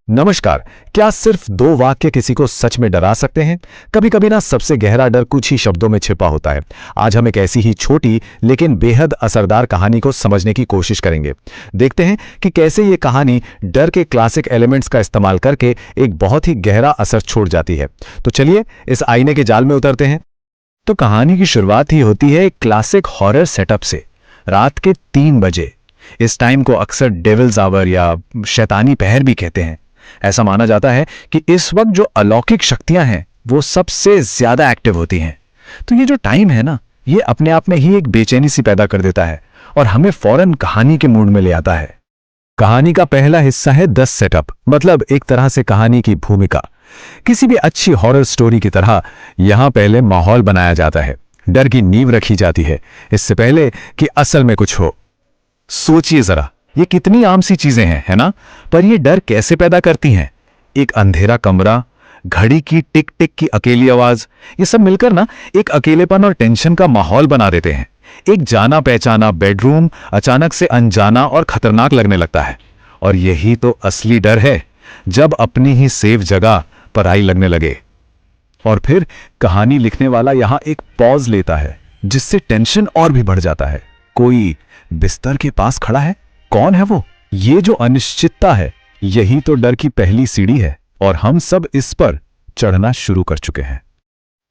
नमस्कार। क्या सिर्फ दो वाक्य किसी को सच में डरा सकते हैं? कभी कभी ना सबसे गहरा डर कुछ ही शब्दों में छिपा होता है। आज हम एक ऐसी ही छोटी लेकिन बेहद असरदार कहानी को समझने की कोशिश करेंगे। देखते हैं कि कैसे ये कहानी डर के क्लासिक एलिमेंट्स का इस्तेमाल करके एक बहुत ही गहरा असर छोड़ जाती है। तो चलिए इस आईने के जाल में उतरते हैं। तो कहानी की शुरुआत ही होती है एक क्लासिक हॉरर सेटअप से। रात के 3 बजे। इस टाइम को अक्सर डेविल्स आवर या शैतानी पहर भी कहते हैं। ऐसा माना जाता है कि इस वक्त जो अलौकिक शक्तियां हैं वो सबसे ज्यादा एक्टिव होती हैं। तो ये जो टाइम है ना, ये अपने आप में ही एक बेचैनी सी पैदा कर देता है और हमें फौरन कहानी के मूड में ले आता है। कहानी का पहला हिस्सा है 10 सेटअप, मतलब एक तरह से कहानी की भूमिका। किसी भी अच्छी हॉरर स्टोरी की तरह यहां पहले माहौल बनाया जाता है, डर की नींव रखी जाती है इससे पहले कि असल में कुछ हो। सोचिए जरा, ये कितनी आम सी चीजें हैं, है ना? पर ये डर कैसे पैदा करती हैं? एक अंधेरा कमरा, घड़ी की टिक टिक की अकेली आवाज, ये सब मिलकर ना एक अकेलेपन और टेंशन का माहौल बना देते हैं। एक जाना पहचाना बेडरूम अचानक से अनजाना और खतरनाक लगने लगता है। और यही तो असली डर है, जब अपनी ही सेफ जगह पराई लगने लगे। और फिर कहानी लिखने वाला यहां एक पॉज लेता है, जिससे टेंशन और भी बढ़ जाता है। कोई बिस्तर के पास खड़ा है, कौन है वो? ये जो अनिश्चितता है, यही तो डर की पहली सीढ़ी है और हम सब इस पर चढ़ना शुरू कर चुके हैं।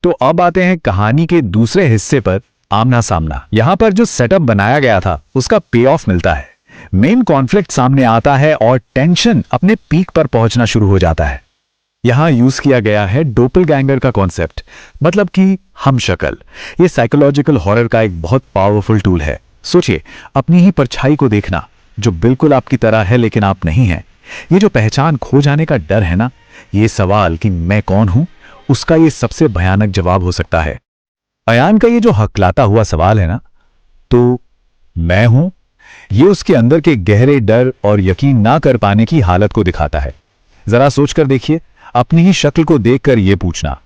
तो अब आते हैं कहानी के दूसरे हिस्से पर, आमना सामना। यहां पर जो सेटअप बनाया गया था उसका पे ऑफ मिलता है। मेन कॉन्फ्लिक्ट सामने आता है और टेंशन अपने पीक पर पहुंचना शुरू हो जाता है। यहां यूज किया गया है डोपलगैंगर का कॉन्सेप्ट, मतलब कि हम शक्ल। ये साइकोलॉजिकल हॉरर का एक बहुत पावरफुल टूल है। सोचिए, अपनी ही परछाई को देखना जो बिल्कुल आपकी तरह है लेकिन आप नहीं हैं। ये जो पहचान खो जाने का डर है ना, ये सवाल कि मैं कौन हूं, उसका ये सबसे भयानक जवाब हो सकता है। अयान का ये जो हकलाता हुआ सवाल है ना, तो मैं हूं, ये उसके अंदर के गहरे डर और यकीन ना कर पाने की हालत को दिखाता है। जरा सोचकर देखिए, अपनी ही शक्ल को देखकर यह पूछना।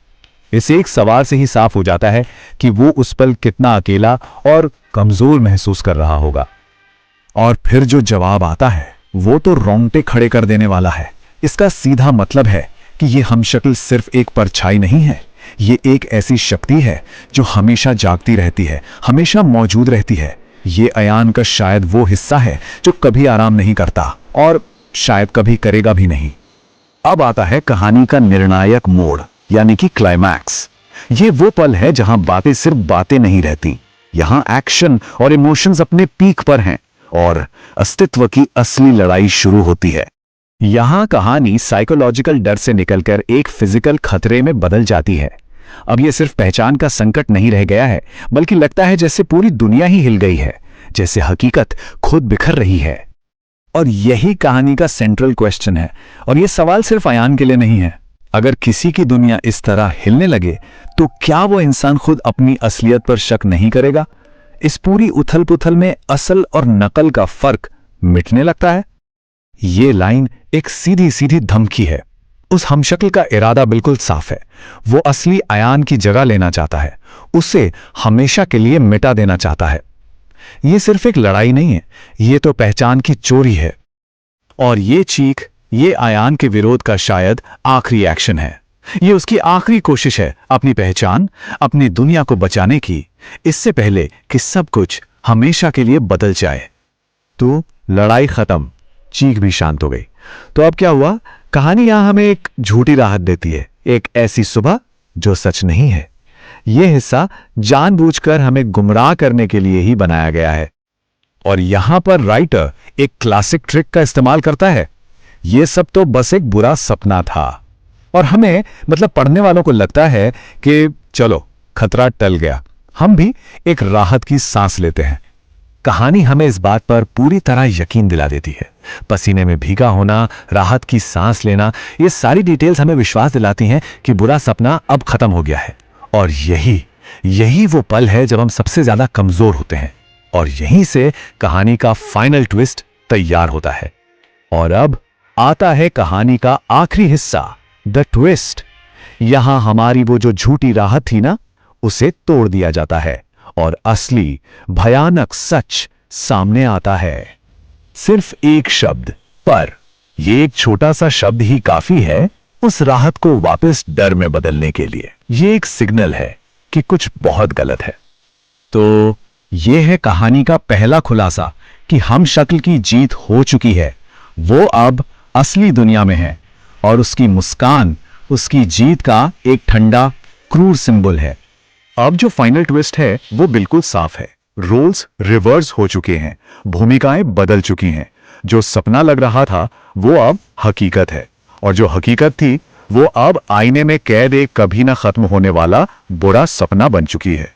इस एक सवाल से ही साफ हो जाता है कि वो उस पल कितना अकेला और कमजोर महसूस कर रहा होगा। और फिर जो जवाब आता है वो तो रोंगटे खड़े कर देने वाला है। इसका सीधा मतलब है कि ये हमशक्ल सिर्फ एक परछाई नहीं है, ये एक ऐसी शक्ति है जो हमेशा जागती रहती है, हमेशा मौजूद रहती है। ये अयान का शायद वो हिस्सा है जो कभी आराम नहीं करता और शायद कभी करेगा भी नहीं। अब आता है कहानी का निर्णायक मोड़, यानी कि क्लाइमैक्स। ये वो पल है जहां बातें सिर्फ बातें नहीं रहती, यहां एक्शन और इमोशंस अपने पीक पर हैं और अस्तित्व की असली लड़ाई शुरू होती है। यहां कहानी साइकोलॉजिकल डर से निकलकर एक फिजिकल खतरे में बदल जाती है। अब यह सिर्फ पहचान का संकट नहीं रह गया है, बल्कि लगता है जैसे पूरी दुनिया ही हिल गई है, जैसे हकीकत खुद बिखर रही है। और यही कहानी का सेंट्रल क्वेश्चन है। और यह सवाल सिर्फ अयान के लिए नहीं है। अगर किसी की दुनिया इस तरह हिलने लगे तो क्या वो इंसान खुद अपनी असलियत पर शक नहीं करेगा? इस पूरी उथल पुथल में असल और नकल का फर्क मिटने लगता है। ये लाइन एक सीधी सीधी धमकी है। उस हमशक्ल का इरादा बिल्कुल साफ है। वो असली अयान की जगह लेना चाहता है, उसे हमेशा के लिए मिटा देना चाहता है। ये सिर्फ एक लड़ाई नहीं है, ये तो पहचान की चोरी है। और ये चीख, ये अयान के विरोध का शायद आखिरी एक्शन है। ये उसकी आखिरी कोशिश है अपनी पहचान, अपनी दुनिया को बचाने की, इससे पहले कि सब कुछ हमेशा के लिए बदल जाए। तो लड़ाई खत्म, चीख भी शांत हो गई। तो अब क्या हुआ? कहानी यहां हमें एक झूठी राहत देती है, एक ऐसी सुबह जो सच नहीं है। यह हिस्सा जानबूझकर हमें गुमराह करने के लिए ही बनाया गया है। और यहां पर राइटर एक क्लासिक ट्रिक का इस्तेमाल करता है। यह सब तो बस एक बुरा सपना था और हमें, मतलब पढ़ने वालों को लगता है कि चलो खतरा टल गया, हम भी एक राहत की सांस लेते हैं। कहानी हमें इस बात पर पूरी तरह यकीन दिला देती है। पसीने में भीगा होना, राहत की सांस लेना, ये सारी डिटेल्स हमें विश्वास दिलाती हैं कि बुरा सपना अब खत्म हो गया है। और यही वो पल है जब हम सबसे ज्यादा कमजोर होते हैं। और यहीं से कहानी का फाइनल ट्विस्ट तैयार होता है। और अब आता है कहानी का आखिरी हिस्सा, द ट्विस्ट। यहां हमारी वो जो झूठी राहत थी ना, उसे तोड़ दिया जाता है और असली भयानक सच सामने आता है। सिर्फ एक शब्द, पर। ये एक छोटा सा शब्द ही काफी है उस राहत को वापस डर में बदलने के लिए। ये एक सिग्नल है कि कुछ बहुत गलत है। तो ये है कहानी का पहला खुलासा कि हम शक्ल की जीत हो चुकी है, वो अब असली दुनिया में है और उसकी मुस्कान उसकी जीत का एक ठंडा क्रूर सिंबल है। अब जो फाइनल ट्विस्ट है वो बिल्कुल साफ है। रोल्स रिवर्स हो चुके हैं, भूमिकाएं बदल चुकी हैं। जो सपना लग रहा था वो अब हकीकत है, और जो हकीकत थी वो अब आईने में कैद एक कभी ना खत्म होने वाला बुरा सपना बन चुकी है।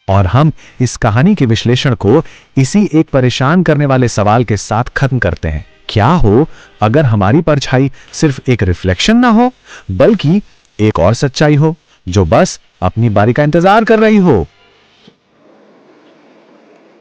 और हम इस कहानी के विश्लेषण को इसी एक परेशान करने वाले सवाल के साथ खत्म करते हैं। क्या हो अगर हमारी परछाई सिर्फ एक रिफ्लेक्शन ना हो, बल्कि एक और सच्चाई हो जो बस अपनी बारी का इंतजार कर रही हो।